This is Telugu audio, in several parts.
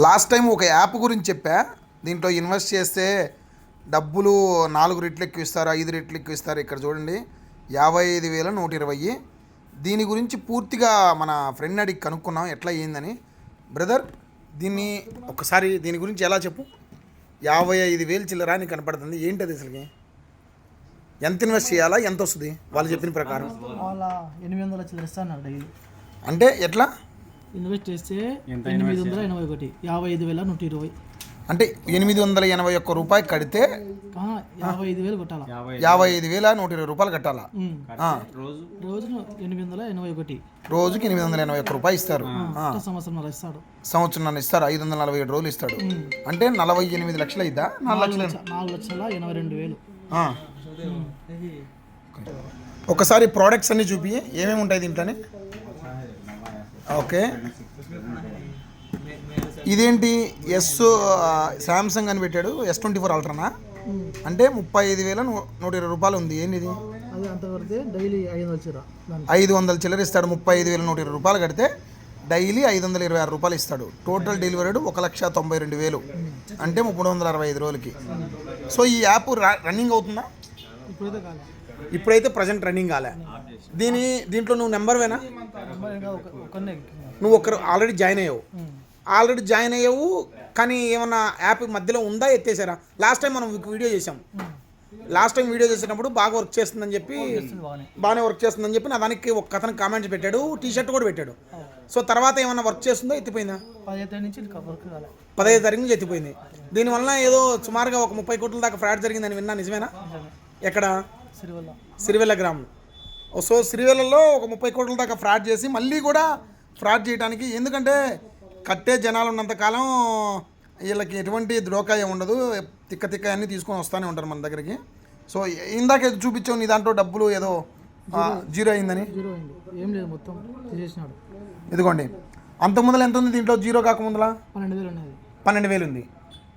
లాస్ట్ టైం ఒక యాప్ గురించి చెప్పా. దీంట్లో ఇన్వెస్ట్ చేస్తే డబ్బులు 4 రెట్లు ఎక్కువ ఇస్తారు, 5 రెట్లు ఎక్కువ ఇస్తారు. ఇక్కడ చూడండి 55,120. దీని గురించి పూర్తిగా మన ఫ్రెండ్ అడిగి కనుక్కున్నాం ఎట్లా అయ్యిందని. బ్రదర్ ఒకసారి దీని గురించి ఎలా చెప్పు. 55,000 చిల్లరా అని కనపడుతుంది, ఏంటది అసలుకి? ఎంత ఇన్వెస్ట్ చేయాలా, ఎంత వస్తుంది వాళ్ళు చెప్పిన ప్రకారం? 800 చిల్లర ఇస్తాను డైలీ. అంటే ఎట్లా ఇన్వెస్ట్ చేస్తే 881, 55,120. అంటే 881 రూపాయలు కడితే 55,000 కొట్టాలా? 55,120 రూపాయలు కట్టాలా? రోజును 881. రోజుకి 881 రూపాయలు ఇస్తారు. సంవత్సరం ఇస్తారు. 547 రోజులు ఇస్తాడు. అంటే 48 లక్షలు అయిద్దా? 4,82,000. ఒకసారి ప్రోడక్ట్స్ అన్ని చూపి ఏమేమి ఉంటాయి దీంట్లోనే. ఓకే, ఇదేంటి? శాంసంగ్ అని పెట్టాడు. S24 అల్ట్రానా? అంటే 35,120 రూపాయలు ఉంది. ఏంది ఇది? 500 చిల్లర ఇస్తాడు. 35,120 రూపాయలు కడితే డైలీ 526 రూపాయలు ఇస్తాడు. టోటల్ డెలివరీడ్ 1,92,000, అంటే 365 రోజులకి. సో ఈ యాప్ రన్నింగ్ అవుతుందా? ఇప్పుడైతే ప్రజెంట్ రన్నింగ్ కాలే. దీంట్లో నువ్వు నెంబర్వేనా? నువ్వు ఆల్రెడీ జాయిన్ అయ్యావు. కానీ ఏమన్నా యాప్ మధ్యలో ఉందా, ఎత్తేసారా? లాస్ట్ టైం మనం వీడియో చేసాం. చేసినప్పుడు బాగా వర్క్ చేస్తుందని చెప్పి, బాగానే వర్క్ చేస్తుందని చెప్పి నా దానికి ఒక అతను కామెంట్స్ పెట్టాడు, టీ-షర్ట్ కూడా పెట్టాడు. సో తర్వాత ఏమన్నా వర్క్ చేస్తుందో, ఎత్తిపోయిందా? 15 తారీఖు నుంచి ఎత్తిపోయింది. దీనివల్ల ఏదో సుమారుగా ఒక 30 కోట్ల దాకా ఫ్రాడ్ జరిగిందని విన్నా, నిజమేనా? ఎక్కడ? సిరివెల్ల గ్రామం. సో సిరివెల్లలో ఒక 30 కోట్ల దాకా ఫ్రాడ్ చేసి మళ్ళీ కూడా ఫ్రాడ్ చేయడానికి, ఎందుకంటే కట్టే జనాలు ఉన్నంతకాలం వీళ్ళకి ఎటువంటి ద్రోకాయ ఉండదు. తిక్క అన్నీ తీసుకొని వస్తూనే ఉంటారు మన దగ్గరికి. సో ఇందాక చూపించావు నీ దాంట్లో డబ్బులు ఏదో జీరో అయిందని. ఏం లేదు, మొత్తం తీసేసినాడు. ఇదిగోండి, అంతకుముందర ఎంత ఉంది దీంట్లో? జీరో కాకముందల 12,000 ఉంది.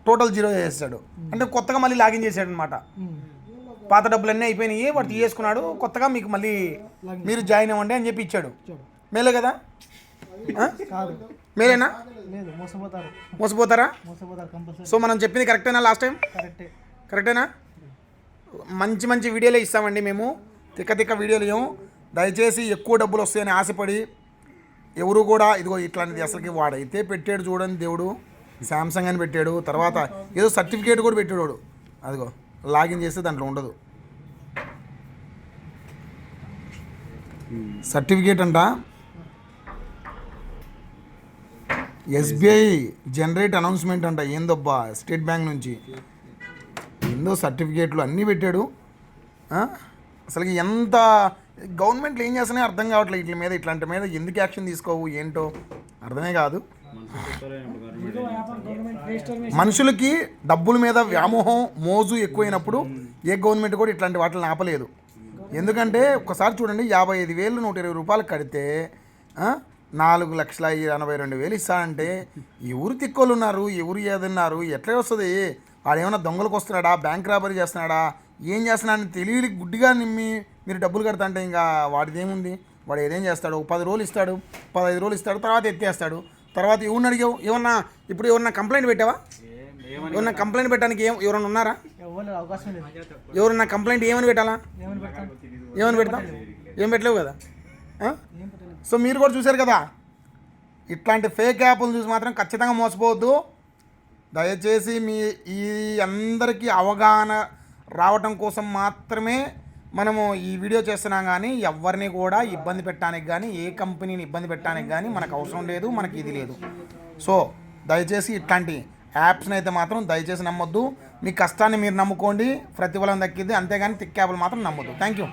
టోటల్ జీరో చేసేసాడు. అంటే కొత్తగా మళ్ళీ లాగిన్ చేశాడు అనమాట. పాత డబ్బులన్నీ అయిపోయినాయి, వాడు తీసేసుకున్నాడు. కొత్తగా మీకు మళ్ళీ మీరు జాయిన్ అవ్వండి అని చెప్పి ఇచ్చాడు. మేలే కదా? మేలేనా? మోసపోతారా? సో మనం చెప్పింది కరెక్టేనా? లాస్ట్ టైం కరెక్టేనా? మంచి వీడియోలే ఇస్తామండి మేము, తిక్క వీడియోలు ఏమో. దయచేసి ఎక్కువ డబ్బులు వస్తాయని ఆశపడి ఎవరు కూడా, ఇదిగో ఇట్లాంటిది అసలుకి వాడైతే పెట్టాడు చూడండి దేవుడు. శాంసంగ్ అని పెట్టాడు, తర్వాత ఏదో సర్టిఫికేట్ కూడా పెట్టాడు వాడు. అదిగో లాగిన్ చేస్తే దాంట్లో ఉండదు సర్టిఫికేట్ అంట. SBI జనరేట్ అనౌన్స్మెంట్ అంట. ఏందబ్బా, స్టేట్ బ్యాంక్ నుంచి ఏందో సర్టిఫికేట్లు అన్నీ పెట్టాడు. అసలుకి ఎంత గవర్నమెంట్లు ఏం చేస్తున్నాయో అర్థం కావట్లేదు. ఇట్లాంటి మీద ఎందుకు యాక్షన్ తీసుకోవు, ఏంటో అర్థమే కాదు. మనుషులకి డబ్బుల మీద వ్యామోహం, మోజు ఎక్కువైనప్పుడు ఏ గవర్నమెంట్ కూడా ఇట్లాంటి వాటిని ఆపలేదు. ఎందుకంటే ఒకసారి చూడండి, 55,120 రూపాయలు కడితే 4,82,000 ఇస్తాడంటే ఎవరు తిక్కోళ్ళు ఉన్నారు, ఎవరు ఏదన్నారు, ఎట్లా వస్తుంది? వాడు ఏమైనా దొంగలకు వస్తున్నాడా, బ్యాంక్ రాబరీ చేస్తున్నాడా, ఏం చేస్తున్నాడని తెలియని గుడ్డిగా నిమ్మి మీరు డబ్బులు కడతా అంటే ఇంకా వాడిదేముంది? వాడు ఏదేం చేస్తాడు? 10 రోజులు ఇస్తాడు, 15 రోజులు ఇస్తాడు, తర్వాత ఎత్తేస్తాడు. తర్వాత ఎవరిని అడిగావు? ఎవరన్నా కంప్లైంట్ పెట్టావా? ఎవరన్నా కంప్లైంట్ పెట్టడానికి ఎవరన్నా ఉన్నారా? ఎవరన్నా కంప్లైంట్ ఏమని పెట్టాలా? ఏమని పెడతాం? ఏం పెట్టలేవు కదా. సో మీరు కూడా చూశారు కదా, ఇట్లాంటి ఫేక్ యాప్లు చూసి మాత్రం ఖచ్చితంగా మోసపోవద్దు. దయచేసి ఈ అందరికీ అవగాహన రావటం కోసం మాత్రమే మనము ఈ వీడియో చేస్తున్నాం. కానీ ఎవరిని కూడా ఇబ్బంది పెట్టడానికి కానీ, ఏ కంపెనీని ఇబ్బంది పెట్టడానికి కానీ మనకు అవసరం లేదు, మనకి ఇది లేదు. సో దయచేసి ఇట్లాంటి యాప్స్ని అయితే మాత్రం దయచేసి నమ్మొద్దు. మీ కష్టాన్ని మీరు నమ్ముకోండి, ప్రతిఫలం దక్కింది. అంతేగాని తిక్క యాప్లు మాత్రం నమ్మొద్దు. Thank you.